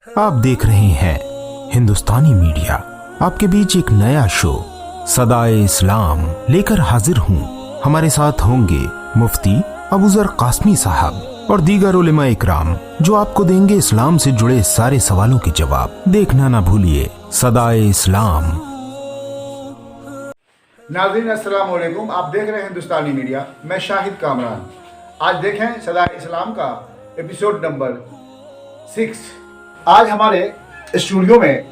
आप देख रहे हैं हिंदुस्तानी मीडिया। आपके बीच एक नया शो सदाए इस्लाम लेकर हाजिर हूँ। हमारे साथ होंगे मुफ्ती अबूजर कासमी साहब और दीगर उलेमा इकराम जो आपको देंगे इस्लाम से जुड़े सारे सवालों के जवाब। देखना ना भूलिए सदाए इस्लाम। नाज़रीन अस्सलाम वालेकुम, आप देख रहे हैं हिंदुस्तानी मीडिया। मैं शाहिद कामरान। आज देखें सदाए इस्लाम का एपिसोड नंबर 6। आज हमारे स्टूडियो में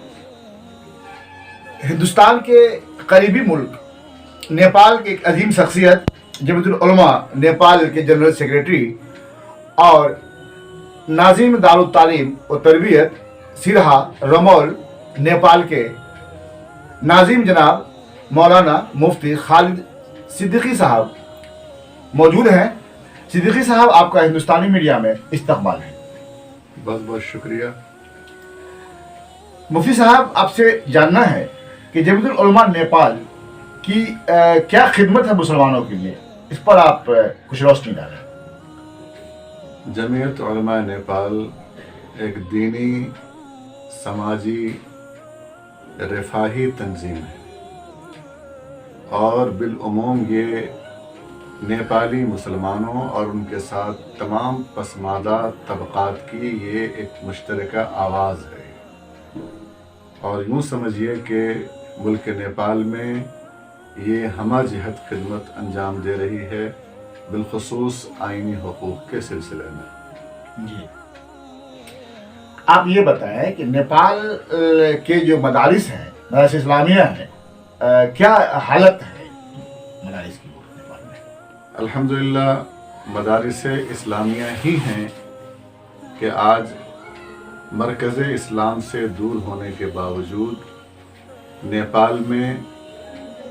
हिंदुस्तान के करीबी मुल्क नेपाल की एक अजीम शख्सियत जमीयतुल उलमा नेपाल के जनरल सेक्रेटरी और नाज़िम दारुल तालीम और तरबियत सिरहा रमौल नेपाल के नाज़िम जनाब मौलाना मुफ्ती खालिद सिद्दीकी साहब मौजूद हैं। सिद्दीकी साहब, आपका हिंदुस्तानी मीडिया में इस्तकबाल है। बहुत बहुत शुक्रिया। मुफ्ती साहब, आपसे जानना है कि जमीयतुल उलमा नेपाल की क्या खिदमत है मुसलमानों के लिए, इस पर आप कुछ रोशनी डालें। जमीयत उलमा नेपाल एक दीनी, समाजी, रफ़ाही तंजीम है और बिलउमूम ये नेपाली मुसलमानों और उनके साथ तमाम पसमानदा तबक़ात की ये एक मुश्तरका आवाज़ है। और यूँ समझिए कि मुल्क नेपाल में ये हमा जहत खिदमत अंजाम दे रही है, बिलखुसूस आइनी हुकूक़ के सिलसिले में। जी, आप ये बताएं कि नेपाल के जो मदारिस हैं, मदारिस इस्लामिया हैं, क्या हालत है मदारिस की नेपाल में? अल्हम्दुलिल्लाह मदारिस इस्लामिया ही हैं कि आज मरकज़ इस्लाम से दूर होने के बावजूद नेपाल में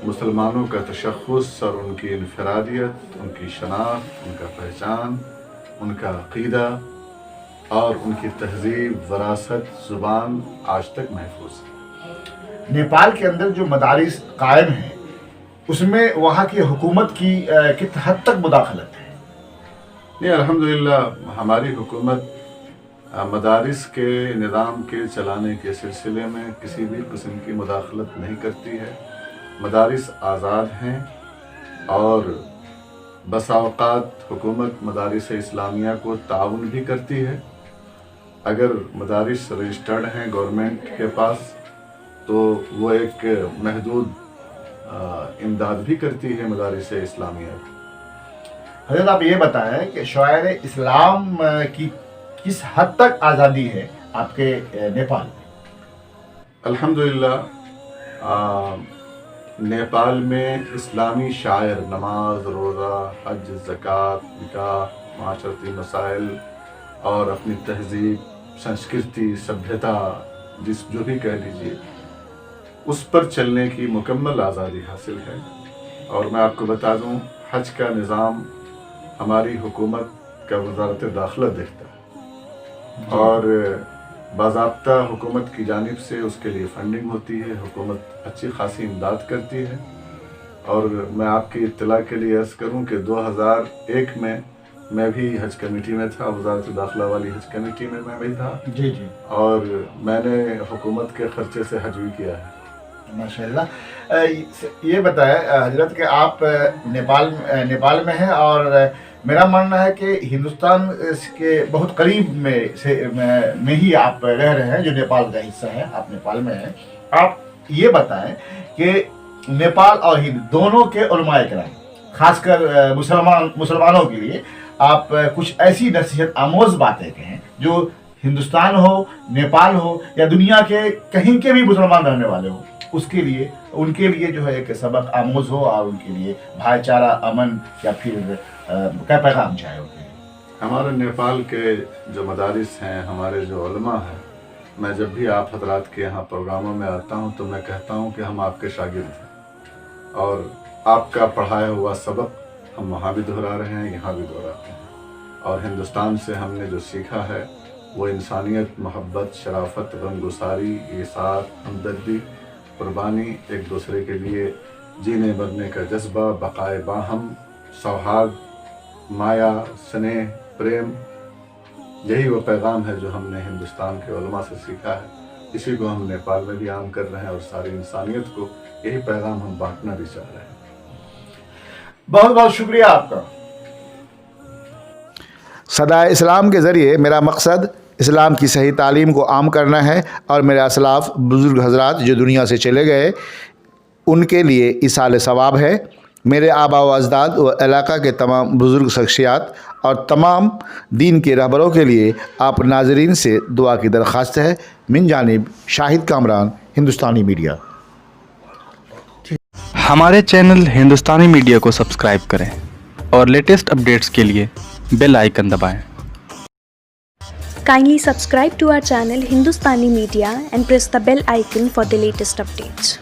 मुसलमानों का तशख़्ख़ुस और उनकी इनफरादियत, उनकी शनाख्त, उनका पहचान, उनका अक़ीदा और उनकी तहज़ीब, वरासत, ज़ुबान आज तक महफूज है। नेपाल के अंदर जो मदारिस कायम हैं उसमें वहाँ की हुकूमत की किस हद तक मुदाखलत है? नहीं, अल्हम्दुलिल्लाह हमारी हुकूमत मदारिस के निज़ाम के चलाने के सिलसिले में किसी भी किस्म की मुदाखलत नहीं करती है। मदारिस आज़ाद हैं और बसा औक़ात हुकूमत मदारिस इस्लामिया को ताउन भी करती है। अगर मदारिस रजिस्टर्ड हैं गवर्नमेंट के पास तो वो एक महदूद इमदाद भी करती है मदारिस इस्लामिया। हज़रत, आप ये बताएं कि शायर इस्लाम की किस हद तक आज़ादी है आपके नेपाल में? अल्हम्दुलिल्लाह नेपाल में इस्लामी शायर नमाज, रोज़ा, हज, ज़कात, निकाह, माशरती मसाइल और अपनी तहज़ीब, संस्कृति, सभ्यता जो भी कह लीजिए, उस पर चलने की मुकम्मल आज़ादी हासिल है। और मैं आपको बता दूं, हज का निज़ाम हमारी हुकूमत का वज़ारत दाखिला देखता है और बाज़ाब्ता हुकूमत की जानिब से उसके लिए फंडिंग होती है। हुकूमत अच्छी खासी इमदाद करती है। और मैं आपकी इत्तला के लिए अर्ज़ करूं कि 2001 में मैं भी हज कमेटी में था, वज़ारत दाखिला वाली हज कमेटी में मैं भी था। जी जी। और मैंने हुकूमत के ख़र्चे से हज भी किया है। माशाल्लाह। ये बताएं हजरत कि आप नेपाल में हैं और मेरा मानना है कि हिंदुस्तान के बहुत करीब में ही आप रह रहे हैं, जो नेपाल का हिस्सा है, आप नेपाल में हैं। आप ये बताएं कि नेपाल और हिंद दोनों के उलमाए किराम, खासकर मुसलमानों के लिए आप कुछ ऐसी नसीहत आमोज़ बातें कहें जो हिंदुस्तान हो, नेपाल हो या दुनिया के कहीं के भी मुसलमान रहने वाले हो, उसके लिए उनके लिए जो है एक सबक आमोज़ हो और उनके लिए भाईचारा, अमन या फिर क्या पैगाम चाहे उनके लिए। हमारे नेपाल के जो मदारिस हैं, हमारे जो उलमा हैं, मैं जब भी आप हजरात के यहाँ प्रोग्रामों में आता हूँ तो मैं कहता हूँ कि हम आपके शागिर्द हैं और आपका पढ़ाया हुआ सबक हम वहाँ भी दोहरा रहे हैं, यहाँ भी दोहराते हैं। और हिंदुस्तान से हमने जो सीखा है वो इंसानियत, मोहब्बत, शराफत, गमगुसारी, ईसार, हमदर्दी, कुर्बानी, एक दूसरे के लिए जीने मरने का जज्बा, बक़ाए बाहम, सौहार्द, माया, स्नेह, प्रेम, یہی وہ پیغام ہے جو ہم نے ہندوستان کے علماء سے سیکھا ہے. اسی کو ہم نیپال میں بھی عام کر رہے ہیں اور ساری انسانیت کو یہی پیغام ہم بانٹنا بھی چاہ رہے ہیں. بہت بہت شکریہ آپ کا. صدائے اسلام کے ذریعے میرا مقصد اسلام کی صحیح تعلیم کو عام کرنا ہے اور میرے اسلاف بزرگ حضرات جو دنیا سے چلے گئے ان کے لیے ایصال ثواب ہے. میرے آبا و اجداد و علاقہ کے تمام بزرگ شخصیات اور تمام دین کے رہبروں کے لیے آپ ناظرین سے دعا کی درخواست ہے. من جانب شاہد کامران، ہندوستانی میڈیا. ہمارے چینل ہندوستانی میڈیا کو سبسکرائب کریں اور لیٹسٹ اپڈیٹس کے لیے بیل آئیکن دبائیں. Kindly subscribe to our channel Hindustani Media and press the bell icon for the latest updates.